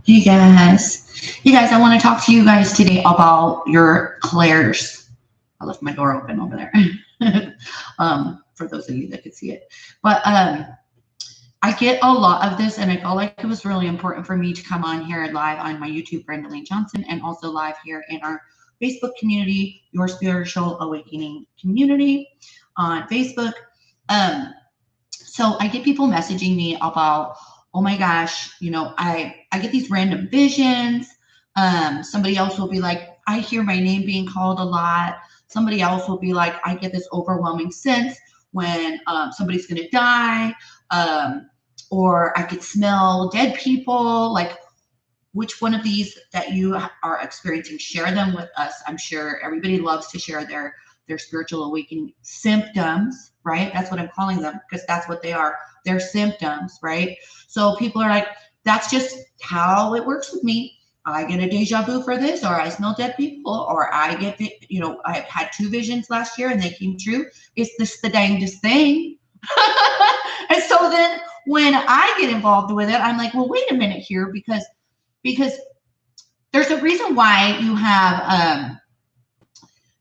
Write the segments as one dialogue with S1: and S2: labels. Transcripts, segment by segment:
S1: You guys, I want to talk to you guys today about your clairs. I left my door open over there. For those of you that could see it. But I get a lot of this, and I felt like it was really important for me to come on here live on my YouTube, Brenda Lane Johnson, and also live here in our Facebook community, Your Spiritual Awakening Community on Facebook. So I get people messaging me about, oh my gosh, I get these random visions. Somebody else will be like, I hear my name being called a lot. Somebody else will be like, I get this overwhelming sense when somebody's going to die. Or I could smell dead people. Like, which one of these that you are experiencing, share them with us. I'm sure everybody loves to share their spiritual awakening symptoms, right? That's what I'm calling them, because that's what they are. They're symptoms, right? So people are like, that's just how it works with me. I get a deja vu for this, or I smell dead people, or I get, I've had 2 visions last year and they came true. Is this the dangest thing? And so then when I get involved with it, I'm like, well, wait a minute here, because there's a reason why you have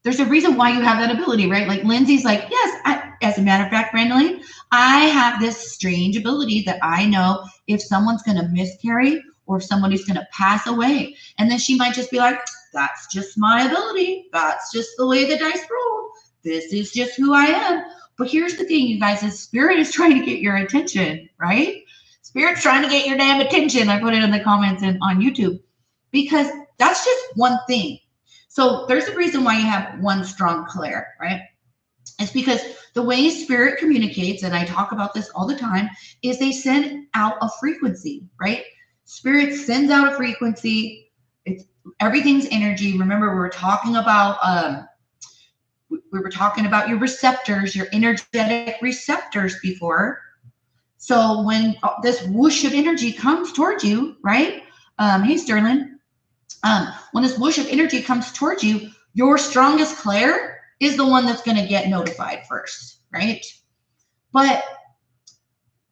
S1: that ability, right? Like Lindsay's like, yes, as a matter of fact, Brandon, I have this strange ability that I know if someone's going to miscarry or if somebody's going to pass away. And then she might just be like, that's just my ability. That's just the way the dice roll. This is just who I am. But here's the thing, you guys, is Spirit is trying to get your attention, right? Spirit's trying to get your damn attention. I put it in the comments on YouTube, because that's just one thing. So there's a reason why you have one strong clair, right? It's because the way Spirit communicates, and I talk about this all the time, is they send out a frequency, right? Spirit sends out a frequency. Everything's energy. Remember, we were talking about your receptors, your energetic receptors before. So when this whoosh of energy comes towards you, right? Hey, Sterling. When this whoosh of energy comes towards you, your strongest clair is the one that's going to get notified first, right? But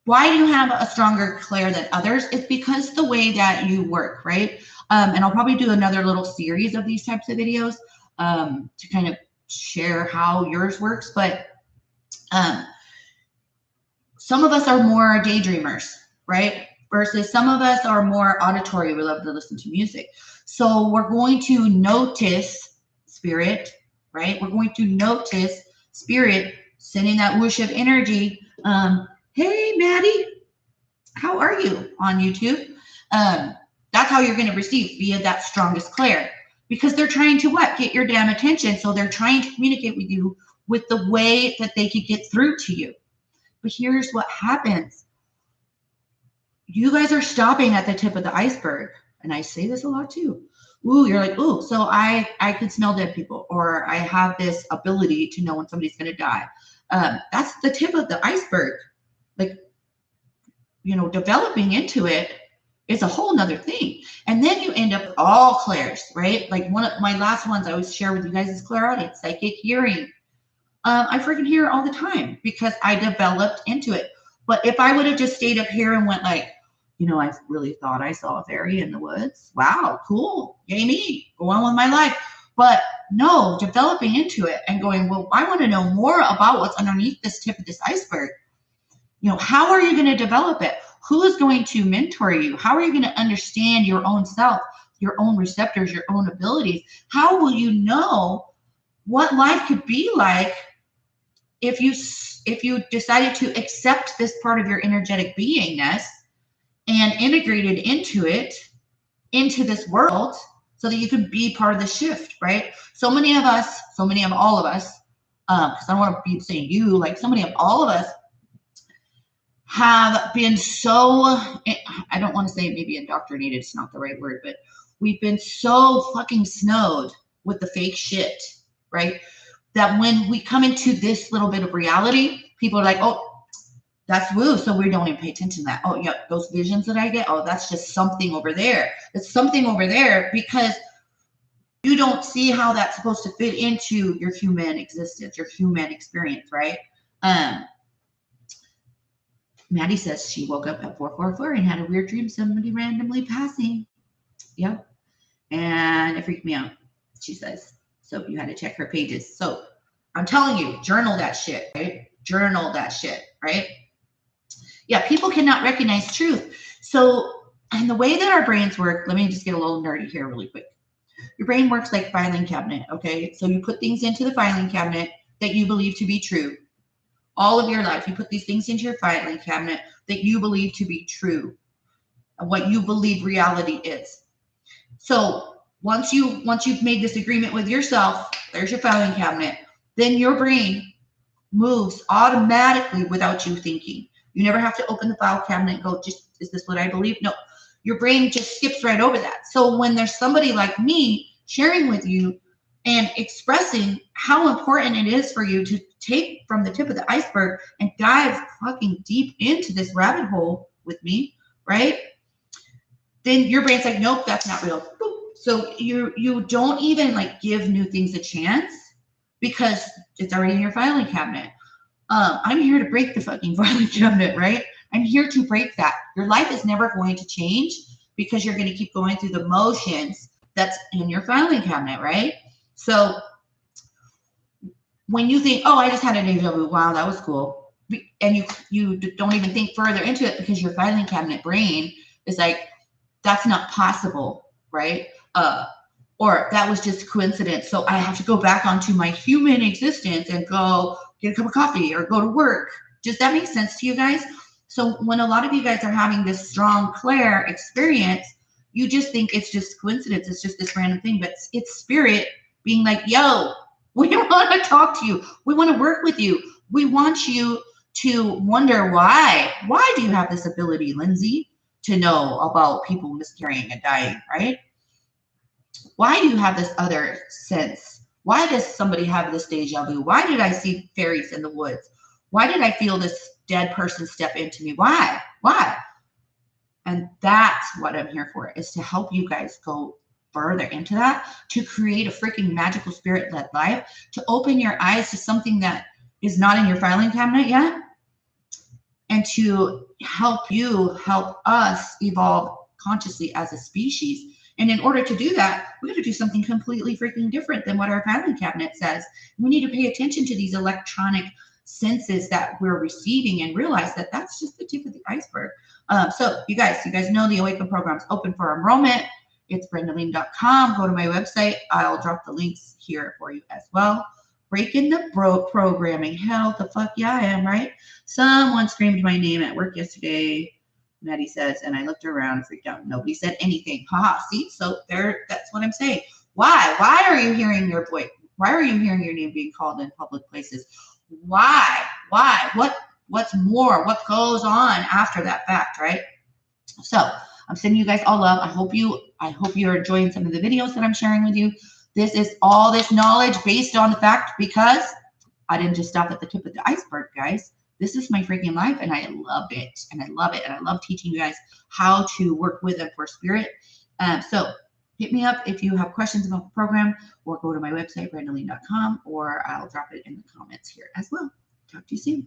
S1: why do you have a stronger clair than others? It's because the way that you work, right? And I'll probably do another little series of these types of videos to kind of share how yours works. But some of us are more daydreamers, right? Versus some of us are more auditory. We love to listen to music. So we're going to notice Spirit, right? We're going to notice Spirit sending that whoosh of energy. Hey, Maddie, how are you on YouTube? That's how you're going to receive via that strongest clair, because they're trying to what? Get your damn attention. So they're trying to communicate with you with the way that they could get through to you. But here's what happens. You guys are stopping at the tip of the iceberg. And I say this a lot too. Ooh, you're like, ooh, so I could smell dead people, or I have this ability to know when somebody's going to die. That's the tip of the iceberg. Like, developing into it is a whole nother thing. And then you end up with all clairs, right? Like one of my last ones I always share with you guys is clairaudience, psychic hearing. I freaking hear it all the time because I developed into it. But if I would have just stayed up here and went like, I really thought I saw a fairy in the woods. Wow, cool. Yay me. Go on with my life. But no, developing into it and going, well, I want to know more about what's underneath this tip of this iceberg. How are you going to develop it? Who is going to mentor you? How are you going to understand your own self, your own receptors, your own abilities? How will you know what life could be like if you decided to accept this part of your energetic beingness and integrate it into this world, so that you could be part of the shift, right? So many of all of us, because I don't want to be saying you, like so many of all of us have been so, I don't want to say maybe indoctrinated, it's not the right word, but we've been so fucking snowed with the fake shit, right? That when we come into this little bit of reality, people are like, oh, that's woo, so we don't even pay attention to that. Oh, yeah, those visions that I get, oh, that's just something over there. It's something over there because you don't see how that's supposed to fit into your human existence, your human experience, right? Maddie says she woke up at 4:44 and had a weird dream, somebody randomly passing. Yep. And it freaked me out, she says. So you had to check her pages. So I'm telling you, journal that shit, right? Journal that shit, right? Yeah, people cannot recognize truth. So, and the way that our brains work, let me just get a little nerdy here really quick. Your brain works like filing cabinet, okay? So you put things into the filing cabinet that you believe to be true. All of your life, you put these things into your filing cabinet that you believe to be true, and what you believe reality is. So once you've made this agreement with yourself, there's your filing cabinet, then your brain moves automatically without you thinking. You never have to open the file cabinet and go, just, is this what I believe? No, your brain just skips right over that. So when there's somebody like me sharing with you and expressing how important it is for you to take from the tip of the iceberg and dive fucking deep into this rabbit hole with me, right? Then your brain's like, nope, that's not real. Boop. So you don't even like give new things a chance because it's already in your filing cabinet. I'm here to break the fucking filing cabinet, right? I'm here to break that. Your life is never going to change because you're going to keep going through the motions that's in your filing cabinet, right? So when you think, oh, I just had a deja vu, wow, that was cool, and you don't even think further into it because your filing cabinet brain is like, that's not possible, right? Or that was just coincidence. So I have to go back onto my human existence and go get a cup of coffee or go to work. Does that make sense to you guys? So when a lot of you guys are having this strong clair experience, you just think it's just coincidence. It's just this random thing, but it's spirit being like, yo, we want to talk to you. We want to work with you. We want you to wonder why. Why do you have this ability, Lindsay, to know about people miscarrying and dying, right? Why do you have this other sense? Why does somebody have this deja vu? Why did I see fairies in the woods? Why did I feel this dead person step into me? Why? Why? And that's what I'm here for, is to help you guys go further into that, to create a freaking magical spirit-led life, to open your eyes to something that is not in your filing cabinet yet, and to help you help us evolve consciously as a species. And in order to do that, we got to do something completely freaking different than what our filing cabinet says. We need to pay attention to these electronic senses that we're receiving and realize that that's just the tip of the iceberg. So you guys know the Awaken program's open for enrollment. It's brendaleen.com. Go to my website. I'll drop the links here for you as well. Breaking the programming. Hell, the fuck yeah, I am, right? Someone screamed my name at work yesterday. Maddie says, and I looked around and freaked out. Nobody said anything. Haha, see? So there, that's what I'm saying. Why? Why are you hearing your voice? Why are you hearing your name being called in public places? Why? Why? What's more? What goes on after that fact, right? So I'm sending you guys all love. I hope you're enjoying some of the videos that I'm sharing with you. This is all this knowledge based on the fact because I didn't just stop at the tip of the iceberg, guys. This is my freaking life, and I love it, and I love it, and I love teaching you guys how to work with and for spirit. So hit me up if you have questions about the program, or go to my website, brendaleen.com, or I'll drop it in the comments here as well. Talk to you soon.